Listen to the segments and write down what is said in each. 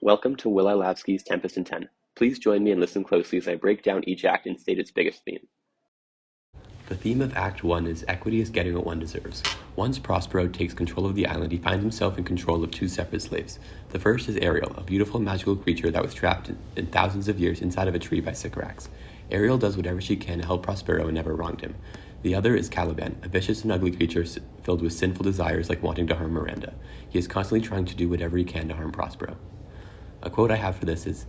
Welcome to Ilavsky's Tempest in 10. Please join me and listen closely as I break down each act and state its biggest theme. The theme of Act 1 is equity is getting what one deserves. Once Prospero takes control of the island, he finds himself in control of two separate slaves. The first is Ariel, a beautiful magical creature that was trapped in thousands of years inside of a tree by Sycorax. Ariel does whatever she can to help Prospero and never wronged him. The other is Caliban, a vicious and ugly creature filled with sinful desires like wanting to harm Miranda. He is constantly trying to do whatever he can to harm Prospero. A quote I have for this is,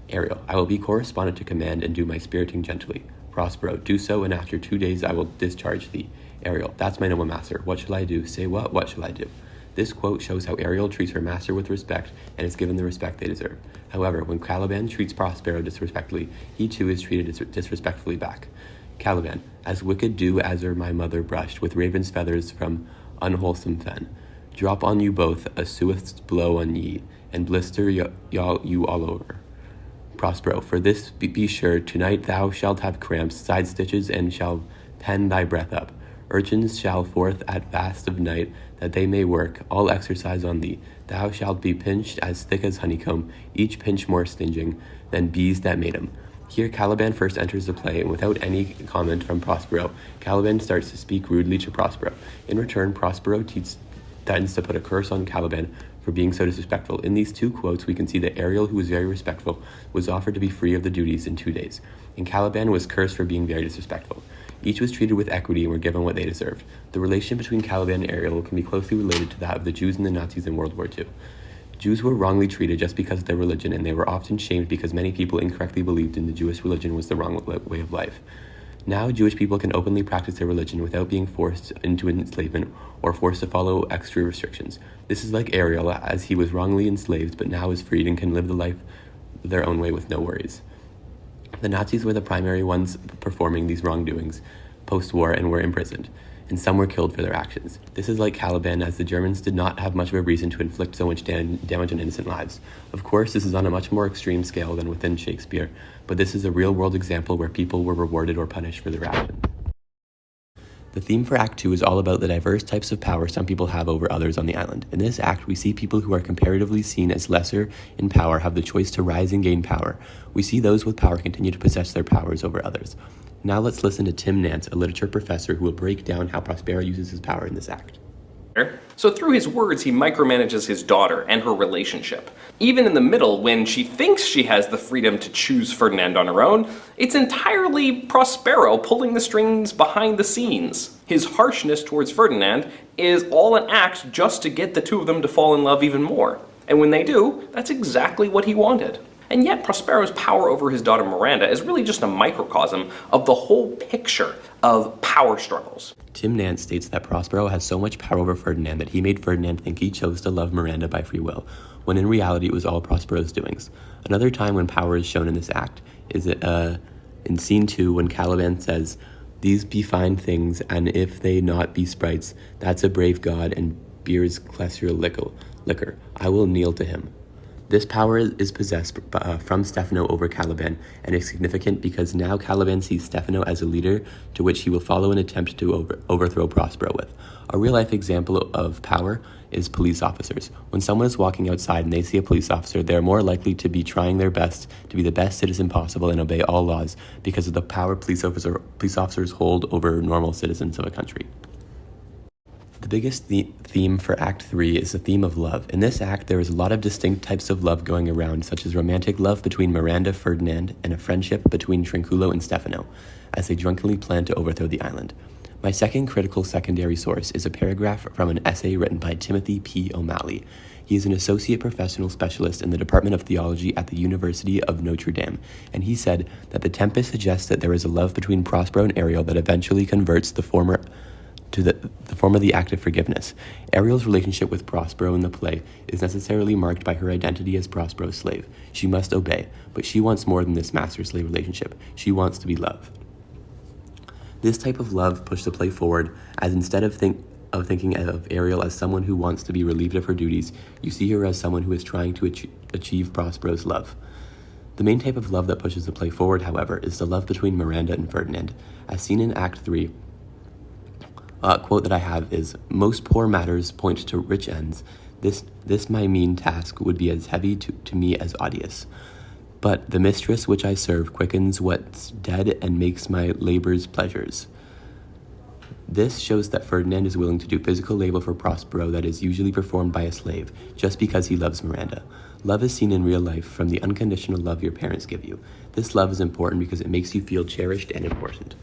Ariel, I will be correspondent to command and do my spiriting gently. Prospero, do so, and after 2 days I will discharge thee. Ariel, that's my noble master. What shall I do? Say what shall I do? This quote shows how Ariel treats her master with respect and is given the respect they deserve. However, when Caliban treats Prospero disrespectfully, he too is treated disrespectfully back. Caliban, as wicked do as are my mother brushed with raven's feathers from unwholesome fen. Drop on you both a swift blow on ye, and blister you all over. Prospero, for this be sure, tonight thou shalt have cramps, side stitches, and shall pen thy breath up. Urchins shall forth at fast of night, that they may work, all exercise on thee. Thou shalt be pinched as thick as honeycomb, each pinch more stinging than bees that made 'em. Here Caliban first enters the play, and without any comment from Prospero, Caliban starts to speak rudely to Prospero. In return, Prospero threatens to put a curse on Caliban for being so disrespectful. In these two quotes, we can see that Ariel, who was very respectful, was offered to be free of the duties in 2 days, and Caliban was cursed for being very disrespectful. Each was treated with equity and were given what they deserved. The relation between Caliban and Ariel can be closely related to that of the Jews and the Nazis in World War II. Jews were wrongly treated just because of their religion, and they were often shamed because many people incorrectly believed in the Jewish religion was the wrong way of life. Now, Jewish people can openly practice their religion without being forced into enslavement or forced to follow extra restrictions. This is like Ariel, as he was wrongly enslaved, but now is freed and can live the life their own way with no worries. The Nazis were the primary ones performing these wrongdoings post-war and were imprisoned, and some were killed for their actions. This is like Caliban, as the Germans did not have much of a reason to inflict so much damage on innocent lives. Of course, this is on a much more extreme scale than within Shakespeare, but this is a real-world example where people were rewarded or punished for their actions. The theme for Act 2 is all about the diverse types of power some people have over others on the island. In this act, we see people who are comparatively seen as lesser in power have the choice to rise and gain power. We see those with power continue to possess their powers over others. Now let's listen to Tim Nance, a literature professor who will break down how Prospero uses his power in this act. So through his words, he micromanages his daughter and her relationship. Even in the middle, when she thinks she has the freedom to choose Ferdinand on her own, it's entirely Prospero pulling the strings behind the scenes. His harshness towards Ferdinand is all an act just to get the two of them to fall in love even more. And when they do, that's exactly what he wanted. And yet Prospero's power over his daughter Miranda is really just a microcosm of the whole picture of power struggles. Tim Nance states that Prospero has so much power over Ferdinand that he made Ferdinand think he chose to love Miranda by free will, when in reality it was all Prospero's doings. Another time when power is shown in this act is in scene 2 when Caliban says, "These be fine things, and if they not be sprites, that's a brave god and beer's clestial liquor. I will kneel to him." This power is possessed from Stefano over Caliban, and is significant because now Caliban sees Stefano as a leader to which he will follow an attempt to overthrow Prospero with. A real-life example of power is police officers. When someone is walking outside and they see a police officer, they are more likely to be trying their best to be the best citizen possible and obey all laws because of the power police officers hold over normal citizens of a country. The biggest theme for Act 3 is the theme of love. In this act, there is a lot of distinct types of love going around, such as romantic love between Miranda and Ferdinand, and a friendship between Trinculo and Stefano, as they drunkenly plan to overthrow the island. My second critical secondary source is a paragraph from an essay written by Timothy P. O'Malley. He is an associate professional specialist in the Department of Theology at the University of Notre Dame, and he said that the Tempest suggests that there is a love between Prospero and Ariel that eventually converts the former to the form of the act of forgiveness. Ariel's relationship with Prospero in the play is necessarily marked by her identity as Prospero's slave. She must obey, but she wants more than this master-slave relationship. She wants to be loved. This type of love pushed the play forward, as instead of thinking of Ariel as someone who wants to be relieved of her duties, you see her as someone who is trying to achieve Prospero's love. The main type of love that pushes the play forward, however, is the love between Miranda and Ferdinand. As seen in Act 3, quote that I have is, "Most poor matters point to rich ends. This my mean task would be as heavy to me as odious. But the mistress which I serve quickens what's dead and makes my labors pleasures. This shows that Ferdinand is willing to do physical labor for Prospero that is usually performed by a slave, just because he loves Miranda. Love is seen in real life from the unconditional love your parents give you. This love is important because it makes you feel cherished and important.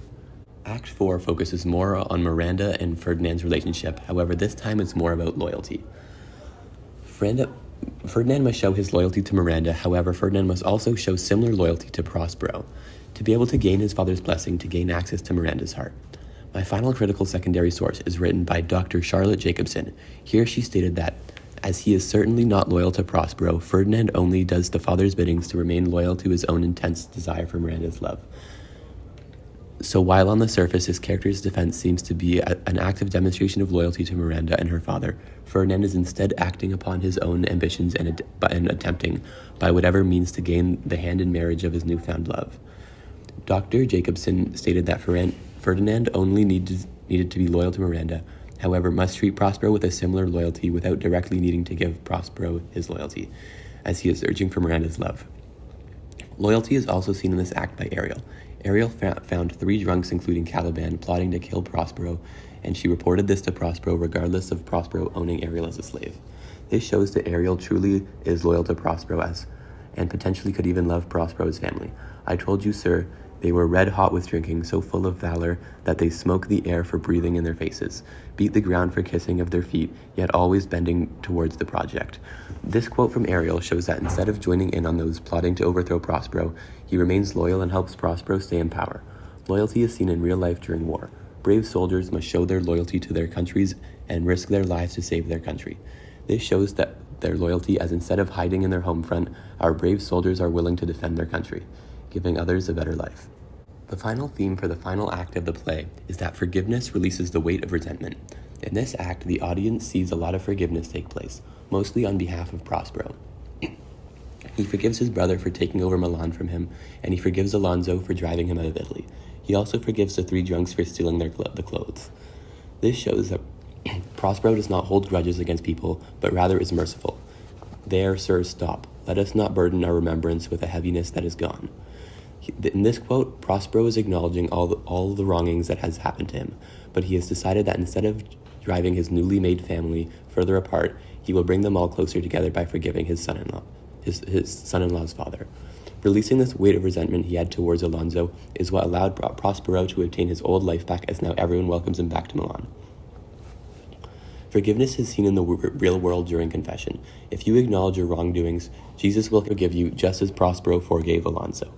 Act 4 focuses more on Miranda and Ferdinand's relationship, however this time it's more about loyalty. Ferdinand must show his loyalty to Miranda, however Ferdinand must also show similar loyalty to Prospero, to be able to gain his father's blessing to gain access to Miranda's heart. My final critical secondary source is written by Dr. Charlotte Jacobson. Here she stated that, as he is certainly not loyal to Prospero, Ferdinand only does the father's biddings to remain loyal to his own intense desire for Miranda's love. So while on the surface his character's defense seems to be an active demonstration of loyalty to Miranda and her father, Ferdinand is instead acting upon his own ambitions and attempting, by whatever means, to gain the hand in marriage of his newfound love. Dr. Jacobson stated that Ferdinand only needed to be loyal to Miranda, however must treat Prospero with a similar loyalty without directly needing to give Prospero his loyalty, as he is urging for Miranda's love. Loyalty is also seen in this act by Ariel. Ariel found 3 drunks, including Caliban, plotting to kill Prospero, and she reported this to Prospero regardless of Prospero owning Ariel as a slave. This shows that Ariel truly is loyal to Prospero and potentially could even love Prospero's family. I told you, sir, they were red hot with drinking, so full of valor that they smoke the air for breathing in their faces, beat the ground for kissing of their feet, yet always bending towards the project. This quote from Ariel shows that instead of joining in on those plotting to overthrow Prospero, he remains loyal and helps Prospero stay in power. Loyalty is seen in real life during war. Brave soldiers must show their loyalty to their countries and risk their lives to save their country. This shows that their loyalty, as instead of hiding in their home front, our brave soldiers are willing to defend their country, giving others a better life. The final theme for the final act of the play is that forgiveness releases the weight of resentment. In this act, the audience sees a lot of forgiveness take place, mostly on behalf of Prospero. He forgives his brother for taking over Milan from him, and he forgives Alonso for driving him out of Italy. He also forgives the 3 drunks for stealing the clothes. This shows that Prospero does not hold grudges against people, but rather is merciful. There, sir, stop. Let us not burden our remembrance with a heaviness that is gone. In this quote, Prospero is acknowledging all the wrongings that has happened to him, but he has decided that instead of driving his newly made family further apart, he will bring them all closer together by forgiving his son-in-law, his son-in-law's father. Releasing this weight of resentment he had towards Alonso is what allowed Prospero to obtain his old life back, as now everyone welcomes him back to Milan. Forgiveness is seen in the real world during confession. If you acknowledge your wrongdoings, Jesus will forgive you just as Prospero forgave Alonso.